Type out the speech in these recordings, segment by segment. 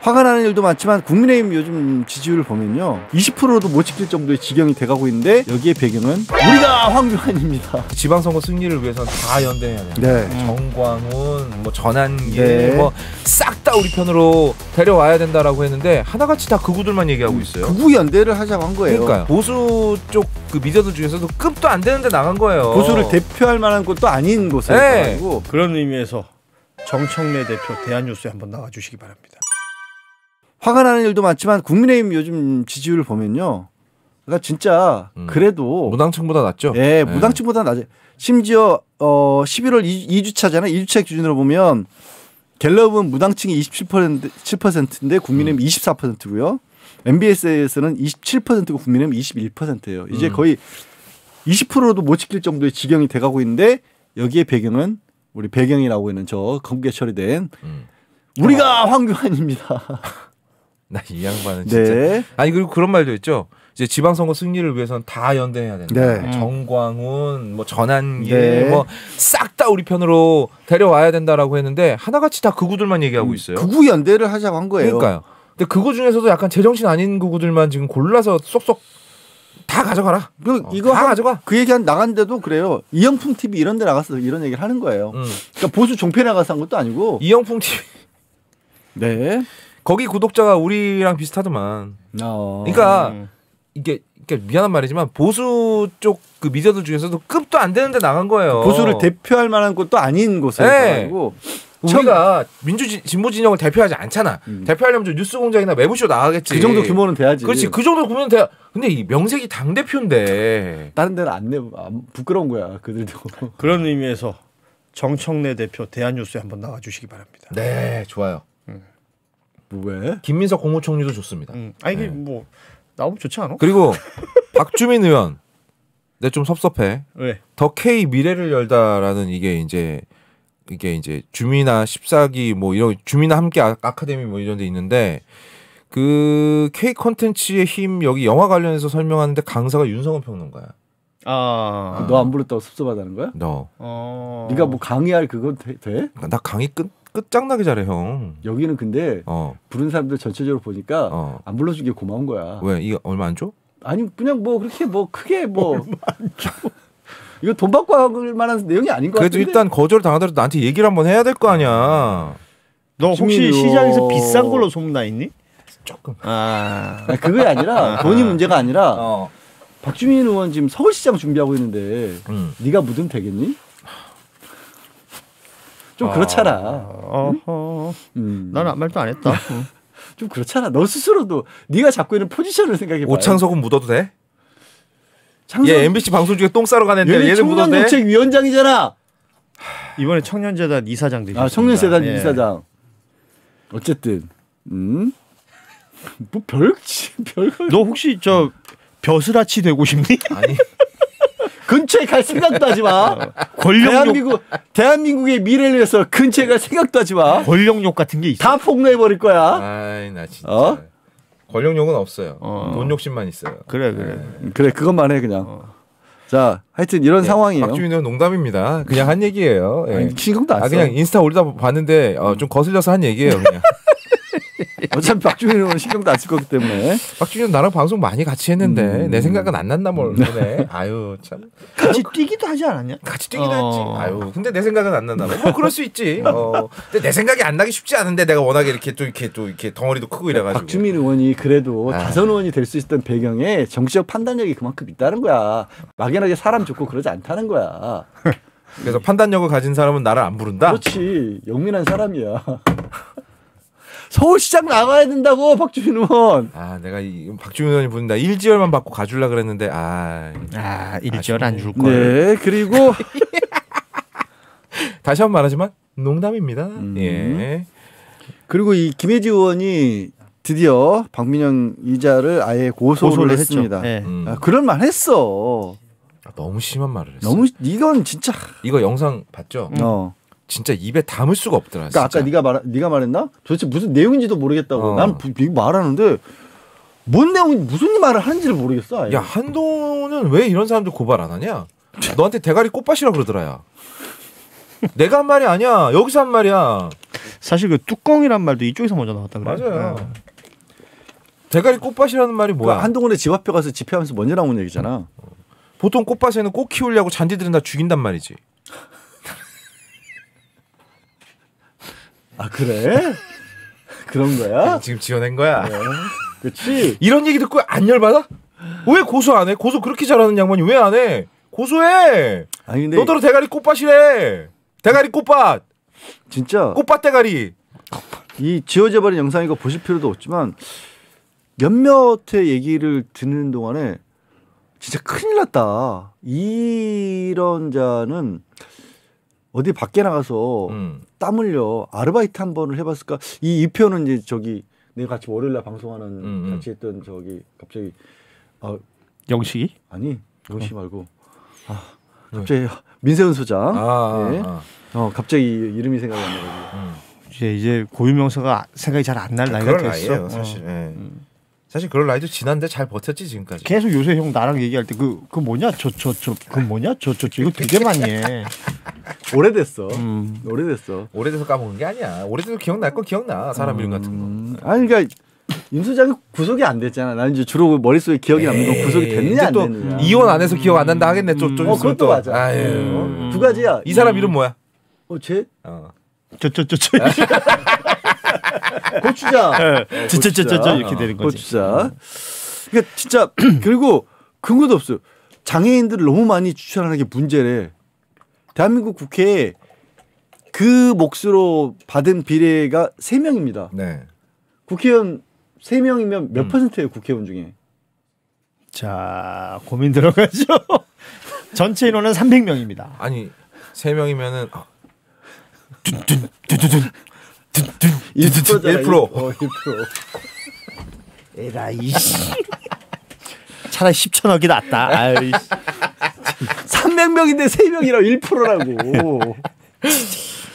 화가 나는 일도 많지만 국민의힘 요즘 지지율을 보면요 20%도 못 지킬 정도의 지경이 돼가고 있는데 여기에 배경은 우리가 황교안입니다. 지방선거 승리를 위해서는 다 연대해야 돼요. 네. 정광훈, 뭐 전한길, 네. 뭐 싹 다 우리 편으로 데려와야 된다라고 했는데 하나같이 다 극우들만 얘기하고 있어요. 극우 연대를 하자고 한 거예요. 그러니까요. 보수 쪽 그 미디어들 중에서도 급도 안 되는데 나간 거예요. 보수를 대표할 만한 곳도 아닌 곳에 네. 가지고 그런 의미에서 정청래 대표 대한뉴스에 한번 나와주시기 바랍니다. 화가 나는 일도 많지만 국민의힘 요즘 지지율을 보면요. 그러니까 진짜 그래도 무당층보다 낫죠. 예, 무당층보다 낮아요. 심지어 11월 2주차잖아요. 2주차 기준으로 보면 갤럽은 무당층이 27%인데 국민의힘 24%고요. MBS에서는 27%고 국민의힘 21%예요. 이제 거의 20%도 못 지킬 정도의 지경이 돼가고 있는데 여기에 배경은 우리 배경이 나오고 있는 저 검게 처리된 우리가 황교안입니다. 나 이 양반은 진짜. 네. 아니 그리고 그런 말도 있죠. 이제 지방선거 승리를 위해서는 다 연대해야 된다. 네. 정광훈, 뭐 전한길, 네. 뭐 싹 다 우리 편으로 데려와야 된다라고 했는데 하나같이 다 극우들만 얘기하고 있어요. 극우 연대를 하자고 한 거예요. 그러니까요. 근데 극우 중에서도 약간 제정신 아닌 극우들만 지금 골라서 쏙쏙 다 가져가라. 이거 다 가져가. 그 얘기 나간데도 그래요. 이영풍 TV 이런 데 나가서 이런 얘기를 하는 거예요. 그러니까 보수 종편에 나가서 한 것도 아니고. 이영풍 TV. 네. 거기 구독자가 우리랑 비슷하더만. 그러니까 이게 미안한 말이지만 보수 쪽 그 미디어들 중에서도 급도 안 되는데 나간 거예요. 보수를 대표할 만한 곳도 아닌 곳에 가지고. 우리가 진보 진영을 대표하지 않잖아. 대표하려면 좀 뉴스공장이나 매부쇼 나가겠지. 그 정도 규모는 돼야지. 그렇지. 그 정도 규모는 돼야. 근데 이 명색이 당 대표인데. 다른 데는 안 내. 부끄러운 거야 그들도. 그런 의미에서 정청래 대표 대한뉴스에 한번 나와주시기 바랍니다. 네, 좋아요. 왜? 김민석 국무총리도 좋습니다. 아 이게 뭐 나오면 좋지 않아? 그리고 박주민 의원, 내 좀 섭섭해. 왜? 더 K 미래를 열다라는 이게 이제 주민아 14기 뭐 이런 주민아 함께 아카데미 뭐 이런 데 있는데 그 K 콘텐츠의 힘 여기 영화 관련해서 설명하는데 강사가 윤성원 평론가야. 너 안 불렀다고 섭섭하다는 거야? 너. 네가 뭐 강의할 그건 돼? 나 강의 끝장나게 잘해 형. 여기는 근데 부른 사람들 전체적으로 보니까 안 불러준 게 고마운 거야. 왜? 이거 얼마 안 줘? 아니 그냥 뭐 그렇게 뭐 크게 뭐 얼마 안 줘. 이거 돈 받고 할 만한 내용이 아닌 것 같은데. 그래도 일단 거절 당하더라도 나한테 얘기를 한번 해야 될 거 아니야. 너 혹시 시장에서 비싼 걸로 소문나 있니? 조금. 그게 아니라 돈이 문제가 아니라 박주민 의원 지금 서울시장 준비하고 있는데 네가 묻으면 되겠니? 좀 그렇잖아. 나는 아무 말도 안 했다. 좀 그렇잖아. 너 스스로도 네가 잡고 있는 포지션을 생각해봐. 오창석은 묻어도 돼? 얘 MBC 방송 중에 똥 싸러 가는데 얘는 묻어도 돼? 청년정책위원장이잖아. 이번에 청년재단 이사장 되셨습니다. 청년재단 이사장. 어쨌든 뭐 별. 너 혹시 저 벼슬아치 되고 싶니? 아니. 근처에 갈 생각도 하지 마. 대한민국의 미래를 위해서 근처에 갈 생각도 하지 마. 권력욕 같은 게 있어. 다 폭로해 버릴 거야. 아이 나 진짜. 권력욕은 없어요. 돈 욕심만 있어요. 그래. 그래 그것만 해 그냥. 자 하여튼 이런 상황이에요. 박주민 의원 농담입니다. 그냥 한 얘기예요. 아니, 신경도 안 써. 그냥 인스타 올리다 봤는데 좀 거슬려서 한 얘기예요. 그냥. 어차피 박주민 의원은 신경도 안 쓸 거기 때문에. 박주민 의원 나랑 방송 많이 같이 했는데 내 생각은 안 났나 모르네. 아유 참. 같이 뛰기도 하지 않았냐? 같이 뛰기도 했지. 아유 근데 내 생각은 안 났나 봐. 뭐 그럴 수 있지. 근데 내 생각이 안 나기 쉽지 않은데 내가 워낙에 이렇게 덩어리도 크고 이래가지고. 박주민 의원이 그래도 다선 의원이 될 수 있었던 배경에 정치적 판단력이 그만큼 있다는 거야. 막연하게 사람 좋고 그러지 않다는 거야. 그래서 판단력을 가진 사람은 나를 안 부른다. 그렇지. 영민한 사람이야. 서울시장 나가야 된다고 박주민 의원. 내가 박주민 의원이 부른다. 1지열만 받고 가줄라 그랬는데 1지열 안 줄 거야. 네. 그리고 다시 한 번 말하지만 농담입니다. 예. 그리고 이 김혜지 의원이 드디어 박민영 이자를 아예 고소를 했습니다. 네. 그럴 만했어. 너무 심한 말을 했어. 이건 진짜. 이거 영상 봤죠? 진짜 입에 담을 수가 없더라. 그러니까 아까 네가 말했나? 도대체 무슨 내용인지도 모르겠다고. 난 이거 말하는데 뭔 내용 무슨 말을 하는지를 모르겠어. 아예. 야 한동훈은 왜 이런 사람들 고발 안 하냐? 너한테 대가리 꽃밭이라 그러더라야. 내가 한 말이 아니야. 여기서 한 말이야. 사실 그 뚜껑이란 말도 이쪽에서 먼저 나왔다 그래요. 맞아요. 대가리 꽃밭이라는 말이 뭐야? 그러니까 한동훈의 집 앞에 가서 집회하면서 먼저 나온 얘기잖아. 보통 꽃밭에는 꽃 키우려고 잔디들은 다 죽인단 말이지. 아 그래? 그런 거야? 지금 지어낸 거야. 그렇지. 이런 얘기 듣고 안 열받아? 왜 고소 안 해? 고소 그렇게 잘하는 양반이 왜 안 해? 고소해. 아니 근데 너더러 대가리 꽃밭이래. 대가리 꽃밭. 진짜 꽃밭 대가리. 이 지워져버린 영상 이거 보실 필요도 없지만 몇몇의 얘기를 듣는 동안에 진짜 큰일 났다. 이런 자는 어디 밖에 나가서 땀 흘려 아르바이트 한 번을 해봤을까? 이 표는 이제 저기 내가 같이 월요일날 방송하는 같이 했던 저기 갑자기 영식이? 아니 영식 말고 갑자기 민세훈 소장 예. 갑자기 이름이 생각이 안 나가지고 이제 고유명사가 생각이 잘 안 날 나이가 그럴 됐어. 나이에요, 사실. 예. 사실 그럴 나이도 지난데 잘 버텼지 지금까지. 계속 요새 형 나랑 얘기할 때 그 뭐냐 그 뭐냐 저 이거 되게 많이 해. 오래됐어. 오래됐어. 오래돼서 까먹은 게 아니야. 오래돼서 기억날 건 기억나. 사람 이름 같은 거. 아니 그러니까 임 소장이 구속이 안 됐잖아. 난 이제 주로 머릿속에 기억이 남는 건 구속이 됐느냐 안 또 됐느냐. 이혼 안 해서 기억 안 난다 하겠네. 좀 그것도 또. 맞아. 아유. 두 가지야. 이 사람 이름 뭐야? 쟤? 저 고추자. 저 이렇게 되는 거지. 고추자. 그러니까 진짜 그리고 근거도 없어요. 장애인들을 너무 많이 추천하는 게 문제래. 대한민국 국회에 그 몫으로 받은 비례가 3명입니다. 네. 국회의원 3명이면 몇 %예요, 국회의원 중에? 자, 고민 들어가죠. 전체 인원은 300명입니다. 아니 3명이면은 1%잖아. 1%. 1%. 에라이 씨. 차라리 10,000억이 낫다. 아이. 300명인데 3명이라 1%라고.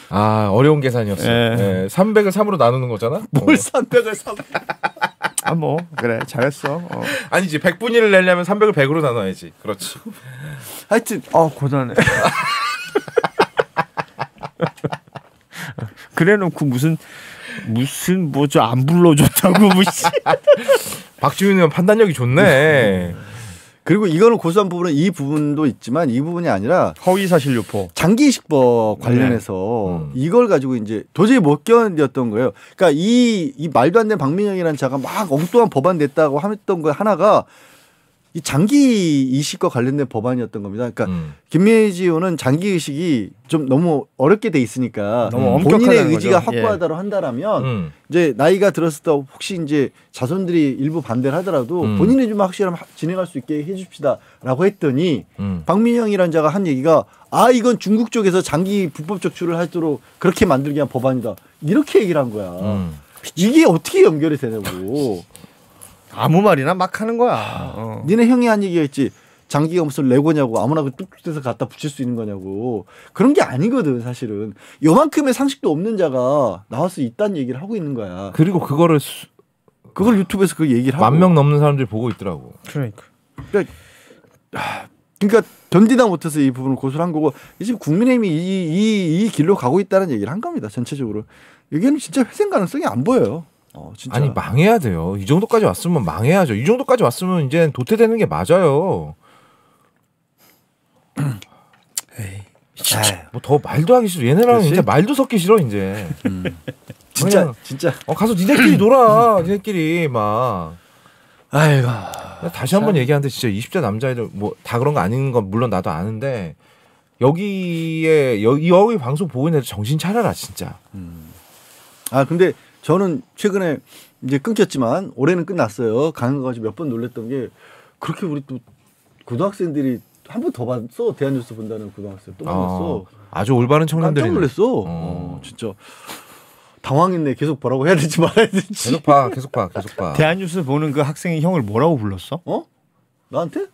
아 어려운 계산이었어. 네. 300을 3으로 나누는 거잖아. 뭘 300을 3. 아 뭐 그래 잘했어. 아니지 100분위를 내려면 300을 100으로 나눠야지. 그렇지. 하여튼 고단해. 그래놓고 무슨 뭐 저 안 불러줬다고 무시. 박지훈 의원 판단력이 좋네. 그리고 이거는 고소한 부분은 이 부분도 있지만 이 부분이 아니라 허위사실 유포. 장기이식법 관련해서 이걸 가지고 이제 도저히 못 견뎠던 거예요. 그러니까 이 말도 안 되는 박민영이라는 자가 막 엉뚱한 법안 냈다고 했던 거 하나가 이 장기 이식과 관련된 법안이었던 겁니다. 그러니까 김민지 의원은 장기 의식이 좀 너무 어렵게 돼 있으니까 너무 본인의 엄격하다는 의지가 거죠. 확고하다로 한다라면 이제 나이가 들었을 때 혹시 이제 자손들이 일부 반대를 하더라도 본인의 좀 확실하면 진행할 수 있게 해줍시다라고 했더니 박민영이라는 자가 한 얘기가 이건 중국 쪽에서 장기 불법 적출을 하도록 그렇게 만들기 위한 법안이다 이렇게 얘기를 한 거야. 이게 어떻게 연결이 되냐고. 아무 말이나 막 하는 거야. 니네 형이 한 얘기가 있지. 장기가 무슨 레고냐고 아무나 뚝뚝해서 갖다 붙일 수 있는 거냐고. 그런 게 아니거든 사실은. 요만큼의 상식도 없는 자가 나와서 이딴 얘기를 하고 있는 거야. 그리고 그걸 유튜브에서 그 얘기를 하고. 10,000명 넘는 사람들이 보고 있더라고. 그러니까 견디다 못해서 이 부분을 고소를 한 거고 지금 국민의힘이 이 길로 가고 있다는 얘기를 한 겁니다. 전체적으로. 여기는 진짜 회생 가능성이 안 보여요. 진짜. 아니 망해야 돼요. 이 정도까지 왔으면 망해야죠. 이 정도까지 왔으면 이제 도태되는 게 맞아요. 뭐 더 말도 하기 싫어. 얘네랑 그치? 이제 말도 섞기 싫어 이제. 진짜 가서 니네끼리 놀아. 니네끼리 막. 아이고. 다시 한번 얘기하는데 진짜 20대 남자애들 뭐 다 그런 거 아닌 건 물론 나도 아는데 여기 방송 보고 있는 애들 정신 차려라 진짜. 근데 저는 최근에 이제 끊겼지만 올해는 끝났어요. 가는 거 가지고 몇 번 놀랬던 게 그렇게 우리 또 고등학생들이 한 번 더 봤어. 대한뉴스 본다는 고등학생 또 만났어. 아주 올바른 청년들이. 깜짝 놀랐어. 진짜 당황했네. 계속 뭐라고 해야 될지 말아야 될지. 계속 봐. 대한뉴스 보는 그 학생이 형을 뭐라고 불렀어? 나한테?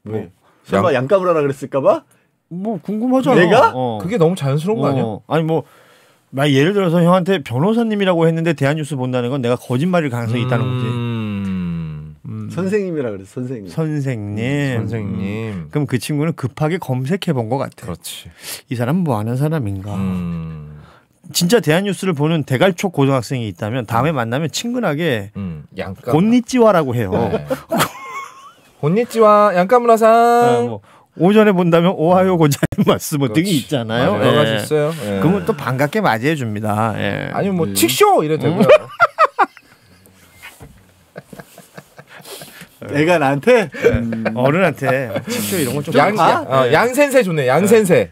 왜? 설마 양감을 하라 그랬을까봐? 뭐 궁금하잖아. 내가? 그게 너무 자연스러운 거 아니야? 아니 뭐 예를 들어서 형한테 변호사님이라고 했는데 대한뉴스 본다는 건 내가 거짓말일 가능성이 있다는 거지. 선생님이라 그랬어. 선생님. 그럼 그 친구는 급하게 검색해 본 것 같아. 그렇지. 이 사람 뭐 하는 사람인가. 진짜 대한뉴스를 보는 대갈촉 고등학생이 있다면 다음에 만나면 친근하게 양가 곤니찌와라고 해요. 네. 곤니찌와 양카무라상. 뭐 오전에 본다면 오하요 고자이마스 뭐 등이 있잖아요. 여러 가지 있어요. 예. 그러면 또 반갑게 맞이해 줍니다. 예. 아니면 뭐 칙쇼 이래도 되고요. 애가 나한테 어른한테 칙쇼 이런 건좀 양센세 좋네. 양센세.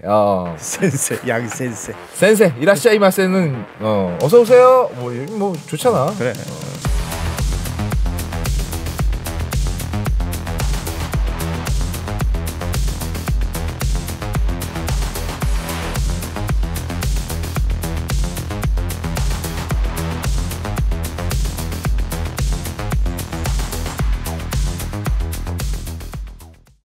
센세 양센세 센세 이라시아이마세는 어서 오세요. 뭐 좋잖아. 그래.